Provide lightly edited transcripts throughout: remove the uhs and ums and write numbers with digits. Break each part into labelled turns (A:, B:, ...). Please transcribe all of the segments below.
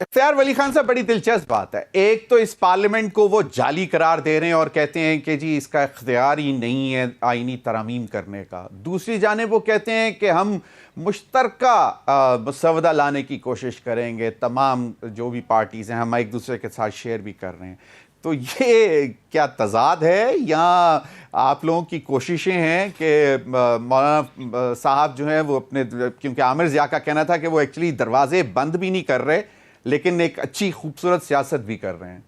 A: اختیار ولی خان صاحب بڑی دلچسپ بات ہے. ایک تو اس پارلیمنٹ کو وہ جعلی قرار دے رہے ہیں اور کہتے ہیں کہ جی اس کا اختیار ہی نہیں ہے آئینی ترامیم کرنے کا. دوسری جانب وہ کہتے ہیں کہ ہم مشترکہ مسودہ لانے کی کوشش کریں گے, تمام جو بھی پارٹیز ہیں ہم ایک دوسرے کے ساتھ شیئر بھی کر رہے ہیں. تو یہ کیا تضاد ہے یا آپ لوگوں کی کوششیں ہیں کہ مولانا صاحب جو ہیں وہ اپنے, کیونکہ عامر ضیاء کا کہنا تھا کہ وہ ایکچولی دروازے بند بھی نہیں کر رہے لیکن ایک اچھی خوبصورت سیاست بھی کر رہے ہیں.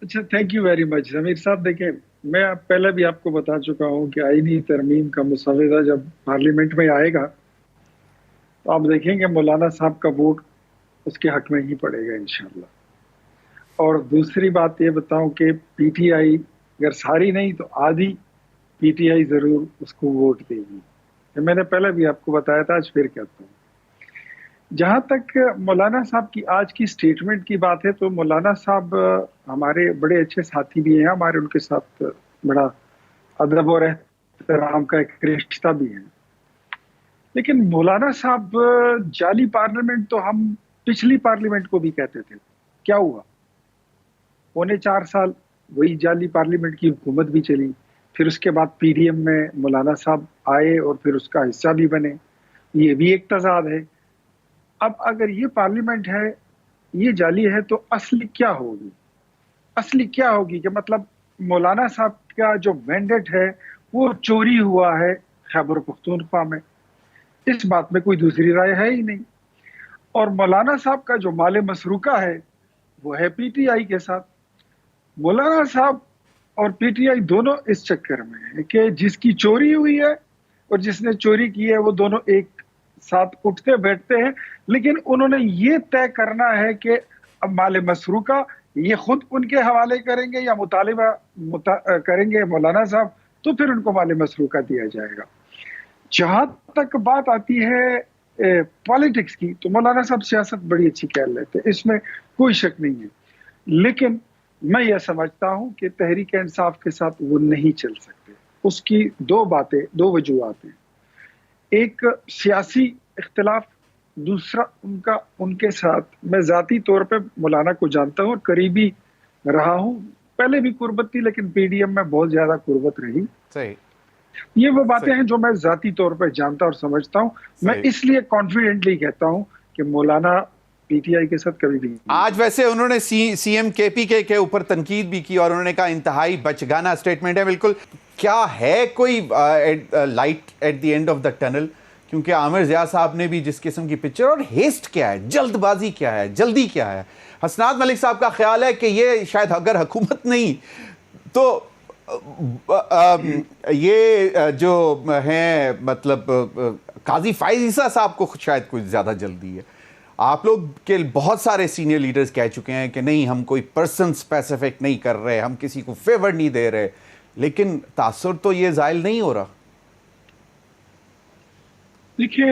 B: اچھا, تھینک یو ویری مچ ضمیر صاحب. دیکھیں, میں پہلے بھی آپ کو بتا چکا ہوں کہ آئینی ترمیم کا مسودہ جب پارلیمنٹ میں آئے گا تو آپ دیکھیں گے مولانا صاحب کا ووٹ اس کے حق میں ہی پڑے گا انشاءاللہ. اور دوسری بات یہ بتاؤں کہ پی ٹی آئی اگر ساری نہیں تو آدھی پی ٹی آئی ضرور اس کو ووٹ دے گی. میں نے پہلے بھی آپ کو بتایا تھا, آج پھر کہتا ہوں. جہاں تک مولانا صاحب کی آج کی سٹیٹمنٹ کی بات ہے تو مولانا صاحب ہمارے بڑے اچھے ساتھی بھی ہیں, ہمارے ان کے ساتھ بڑا ادب اور احترام کا ایک رشتہ بھی ہے. لیکن مولانا صاحب جعلی پارلیمنٹ تو ہم پچھلی پارلیمنٹ کو بھی کہتے تھے. کیا ہوا؟ 4.25 سال وہی جعلی پارلیمنٹ کی حکومت بھی چلی, پھر اس کے بعد پی ڈی ایم میں مولانا صاحب آئے اور پھر اس کا حصہ بھی بنے. یہ بھی ایک تضاد ہے. اب اگر یہ پارلیمنٹ ہے, یہ جعلی ہے, تو اصل کیا ہوگی؟ اصلی کیا ہوگی کہ مطلب مولانا صاحب کا جو مینڈیٹ ہے وہ چوری ہوا ہے خیبر پختونخوا میں. اس بات میں کوئی دوسری رائے ہے ہی نہیں. اور مولانا صاحب کا جو مال مسروقہ ہے وہ ہے پی ٹی آئی کے ساتھ. مولانا صاحب اور پی ٹی آئی دونوں اس چکر میں ہے کہ جس کی چوری ہوئی ہے اور جس نے چوری کی ہے وہ دونوں ایک ساتھ اٹھتے بیٹھتے ہیں, لیکن انہوں نے یہ طے کرنا ہے کہ اب مال مسروقہ یہ خود ان کے حوالے کریں گے یا مطالبہ کریں گے مولانا صاحب, تو پھر ان کو مال مسروقہ دیا جائے گا. جہاں تک بات آتی ہے پالیٹکس کی تو مولانا صاحب سیاست بڑی اچھی کہہ لیتے, اس میں کوئی شک نہیں ہے. لیکن میں یہ سمجھتا ہوں کہ تحریک انصاف کے ساتھ وہ نہیں چل سکتے. اس کی دو وجوہات ہیں. ایک سیاسی اختلاف, دوسرا ان کے ساتھ میں ذاتی طور پہ مولانا کو جانتا ہوں اور قریبی رہا ہوں. پہلے بھی قربت تھی لیکن پی ڈی ایم میں بہت زیادہ قربت رہی.
A: صحیح.
B: یہ وہ باتیں ہیں جو میں ذاتی طور پہ جانتا اور سمجھتا ہوں. میں اس لیے کانفیڈنٹلی کہتا ہوں کہ مولانا پی ٹی آئی کے ساتھ کبھی بھی نہیں.
A: آج ویسے انہوں نے سی ایم کے پی کے اوپر تنقید بھی کی اور انہوں نے کہا انتہائی بچگانہ سٹیٹمنٹ ہے. بالکل, کیا ہے کوئی light at the end of the tunnel? کیونکہ عامر ضیاء صاحب نے بھی جس قسم کی پکچر, اور ہیسٹ کیا ہے, جلد بازی کیا ہے, جلدی کیا ہے. حسنات ملک صاحب کا خیال ہے کہ یہ شاید اگر حکومت نہیں تو یہ جو ہیں مطلب قاضی فائز عیسیٰ صاحب کو شاید کچھ زیادہ جلدی ہے. آپ لوگ کے بہت سارے سینئر لیڈرز کہہ چکے ہیں کہ نہیں ہم کوئی پرسن اسپیسیفک نہیں کر رہے, ہم کسی کو فیور نہیں دے رہے, لیکن تاثر تو یہ زائل نہیں ہو رہا.
B: دیکھیے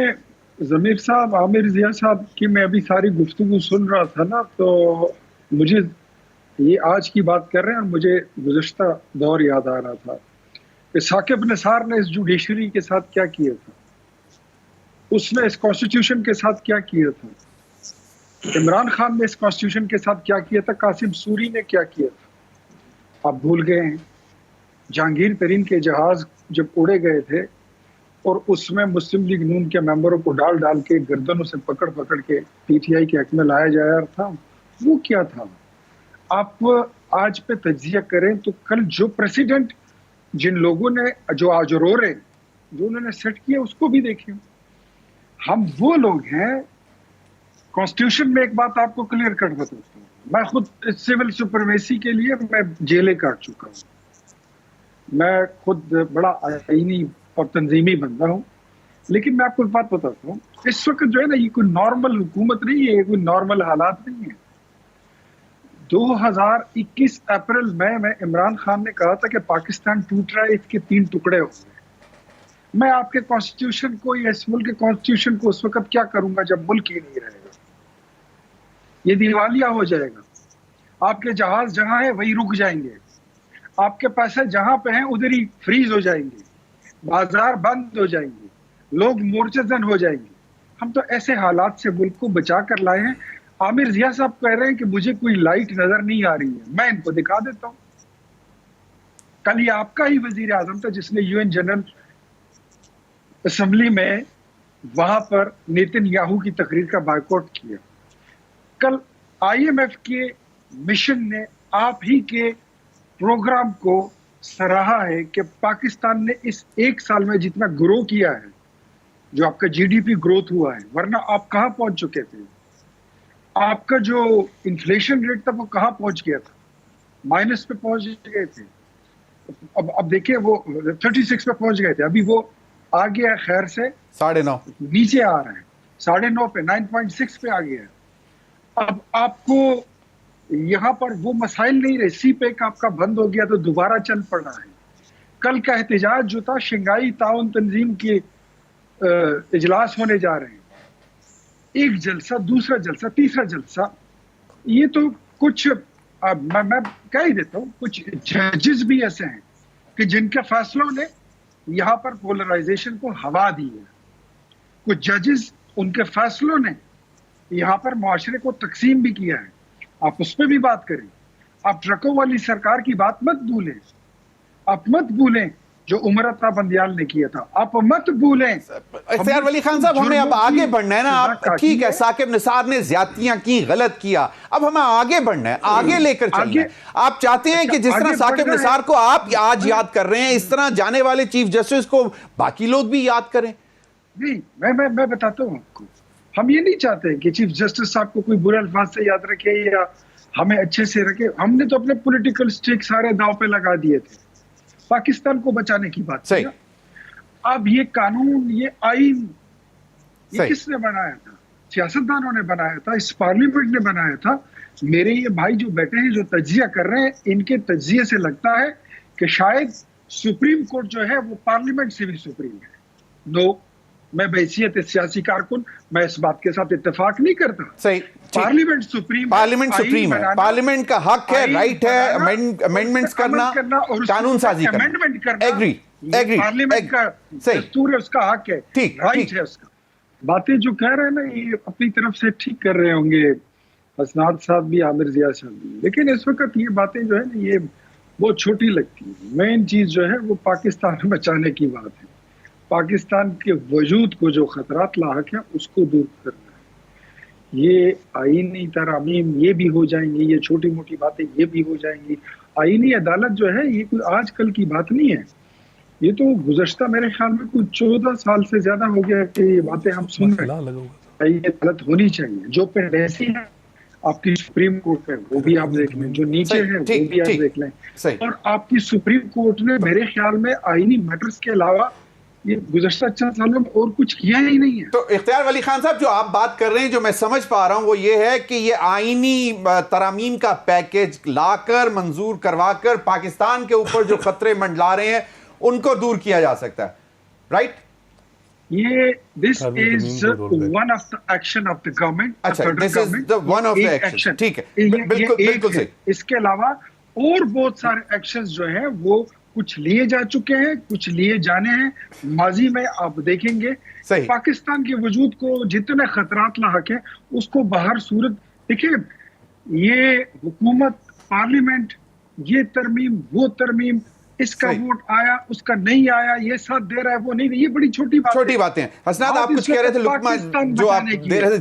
B: ضمیر صاحب, عامر ضیاء صاحب کی میں ابھی ساری گفتگو سن رہا تھا نا, تو مجھے یہ آج کی بات کر رہے ہیں اور مجھے گزشتہ دور یاد آ رہا تھا کہ ثاقب نثار نے اس جوڈیشری کے ساتھ کیا کیا تھا, اس نے اس کانسٹیٹیوشن کے ساتھ کیا کیا تھا, عمران خان نے اس کانسٹیٹیوشن کے ساتھ کیا کیا تھا, قاسم سوری نے کیا کیا تھا. آپ بھول گئے ہیں. جہانگیر ترین کے جہاز جب اڑے گئے تھے اور اس میں مسلم لیگ نون کے ممبروں کو ڈال کے گردنوں سے پکڑ کے پی ٹی آئی کے حق میں لایا جا رہا تھا, وہ کیا تھا؟ آپ آج پہ تجزیہ کریں تو کل جو پریسیڈنٹ جن لوگوں نے جو آج رو رہے جو انہوں نے سیٹ کیا اس کو بھی دیکھیں. ہم وہ لوگ ہیں. کانسٹیٹیوشن میں ایک بات آپ کو کلیئر کٹ بتاتا ہوں, میں خود سول سپرمیسی کے لیے میں جیلیں کاٹ چکا ہوں. میں خود بڑا آئینی اور تنظیمی بندہ ہوں, لیکن میں آپ کو بات بتاتا ہوں, اس وقت جو ہے نا یہ کوئی نارمل حکومت نہیں ہے, یہ کوئی نارمل حالات نہیں ہے. 2021 اپریل میں عمران خان نے کہا تھا کہ پاکستان ٹوٹ رہا ہے, اس کے 3 ٹکڑے ہو گئے. میں آپ کے کانسٹیٹیوشن کو یا اس ملک کے کانسٹیٹیوشن کو اس وقت کیا کروں گا جب ملک ہی نہیں رہے گا؟ یہ دیوالیہ ہو جائے گا. آپ کے جہاز جہاں ہیں وہی رک جائیں گے, آپ کے پیسے جہاں پہ ہیں ادھر ہی فریز ہو جائیں گے, بازار بند ہو جائیں گے, لوگ مورچہ زن ہو جائیں گے. ہم تو ایسے حالات سے ملک کو بچا کر لائے ہیں. عامر ضیاء صاحب کہہ رہے ہیں کہ مجھے کوئی لائٹ نظر نہیں آ رہی ہے. میں ان کو دکھا دیتا ہوں. کل یہ آپ کا ہی وزیر اعظم تھا جس نے یو این جنرل اسمبلی میں وہاں پر نیتن یاہو کی تقریر کا بائیکاٹ کیا. کل آئی ایم ایف کے مشن نے آپ ہی کے پروگرام کو سراہا ہے کہ پاکستان نے اس ایک سال میں جتنا گرو کیا ہے, جو آپ کا جی ڈی پی گروتھ ہوا ہے, ورنہ آپ کہاں پہنچ چکے تھے؟ آپ کا جو انفلیشن ریٹ تھا وہ کہاں پہنچ گیا تھا؟ مائنس پہ پہنچ گئے تھے. اب دیکھیں وہ 36 پہ پہنچ گئے تھے, ابھی وہ آ گیا خیر سے
A: 9.5
B: نیچے آ رہے ہیں 9.5 پہ 9.6 پہ آ گیا. اب آپ کو یہاں پر وہ مسائل نہیں رہے. سی پیک آپ کا بند ہو گیا تو دوبارہ چل پڑ رہا ہے. کل کا احتجاج جو تھا شنگھائی تعاون تنظیم کے اجلاس ہونے جا رہے ہیں, ایک جلسہ, دوسرا جلسہ, تیسرا جلسہ. یہ تو کچھ میں کہہ ہی دیتا ہوں, کچھ ججز بھی ایسے ہیں کہ جن کے فیصلوں نے یہاں پر پولرائزیشن کو ہوا دی ہے. کچھ ججز ان کے فیصلوں نے یہاں پر معاشرے کو تقسیم بھی کیا ہے. آپ اس پہ بھی بات کریں. آپ ٹرکوں والی سرکار کی بات مت بھولیں. آپ مت بھولیں جو عمر عطا بندیال نے کیا تھا. آپ مت بھولیں.
A: اختیار ولی خان صاحب, ہمیں اب آگے بڑھنا ہے نا. آپ ٹھیک ہے, ثاقب نثار نے زیادتیاں کی, غلط کیا, اب ہمیں آگے بڑھنا ہے, آگے لے کر چلنا ہے. آپ چاہتے ہیں کہ جس طرح ثاقب نثار کو آپ آج یاد کر رہے ہیں, اس طرح جانے والے چیف جسٹس کو باقی لوگ بھی یاد کریں؟
B: نہیں, میں بتاتا ہوں آپ کو. ہم یہ نہیں چاہتے کہ چیف جسٹس صاحب کو کوئی برے الفاظ سے یاد رکھے یا ہمیں اچھے سے رکھے. ہم نے تو اپنے پولیٹیکل سٹیک سارے داؤ پہ لگا دیے تھے. پاکستان کو بچانے کی بات کی. اب یہ قانون, یہ آئین, یہ کس نے بنایا تھا؟ سیاستدانوں نے بنایا تھا, اس پارلیمنٹ نے بنایا تھا. میرے یہ بھائی جو بیٹھے ہیں جو تجزیہ کر رہے ہیں, ان کے تجزیے سے لگتا ہے کہ شاید سپریم کورٹ جو ہے وہ پارلیمنٹ سے بھی سپریم ہے. نو, میں بحیثیت سیاسی کارکن میں اس بات کے ساتھ اتفاق نہیں کرتا. پارلیمنٹ سپریم,
A: پارلیمنٹ سپریم ہے, پارلیمنٹ کا حق ہے, رائٹ ہے امینڈمنٹس کرنا, قانون سازی کرنا.
B: امینڈمنٹ کرنا
A: ایگری,
B: پارلیمنٹ کا دستور ہے, اس کا حق ہے, رائٹ ہے اس کا. باتیں جو کہہ رہے ہیں نا, یہ اپنی طرف سے ٹھیک کر رہے ہوں گے حسنات صاحب بھی, عامر ضیاء صاحب بھی, لیکن اس وقت یہ باتیں جو ہے نا یہ بہت چھوٹی لگتی ہیں. مین چیز جو ہے وہ پاکستان بچانے کی بات ہے. پاکستان کے وجود کو جو خطرات لاحق ہیں اس کو دور کرنا ہے. یہ آئینی ترامیم یہ بھی ہو جائیں گی, یہ چھوٹی موٹی باتیں یہ بھی ہو جائیں گی. آئینی عدالت جو ہے یہ کوئی آج کل کی بات نہیں ہے. یہ تو گزشتہ میرے خیال میں کوئی 14 سال سے زیادہ ہو گیا کہ یہ باتیں ہم سن رہے ہیں. آئینی عدالت ہونی چاہیے. جو پینڈیسی ہے آپ کی سپریم کورٹ ہے وہ بھی آپ دیکھ لیں, جو نیچے ہے وہ بھی آپ دیکھ لیں. اور آپ کی سپریم کورٹ نے میرے خیال میں آئینی میٹرز کے علاوہ یہ گزشتہ چند سالوں میں اور کچھ کیا ہی نہیں ہے.
A: تو اختیار ولی خان صاحب, جو آپ بات کر رہے ہیں, جو میں سمجھ پا رہا ہوں وہ یہ ہے کہ یہ آئینی ترامیم کا پیکیج لا کر, منظور کروا کر, پاکستان کے اوپر جو خطرے منڈلا رہے ہیں ان کو دور کیا جا سکتا ہے, رائٹ؟
B: یہ this is one of the action of the government.
A: اچھا, this is the one of the action. ٹھیک ہے, بالکل صحیح.
B: اس کے علاوہ اور بہت سارے ایکشنز جو ہیں وہ کچھ لیے جا چکے ہیں, کچھ لیے جانے ہیں. ماضی میں آپ دیکھیں گے پاکستان کے وجود کو جتنے خطرات لاحق ہیں اس کو باہر صورت دیکھیں. یہ حکومت, پارلیمنٹ, یہ ترمیم, وہ ترمیم, اس کا ووٹ آیا, اس کا نہیں آیا, یہ ساتھ دے رہا ہے, وہ نہیں, یہ بڑی چھوٹی باتیں ہیں.
A: حسنات, آپ کچھ کہہ رہے تھے, لقمان جو آپ دے رہے تھے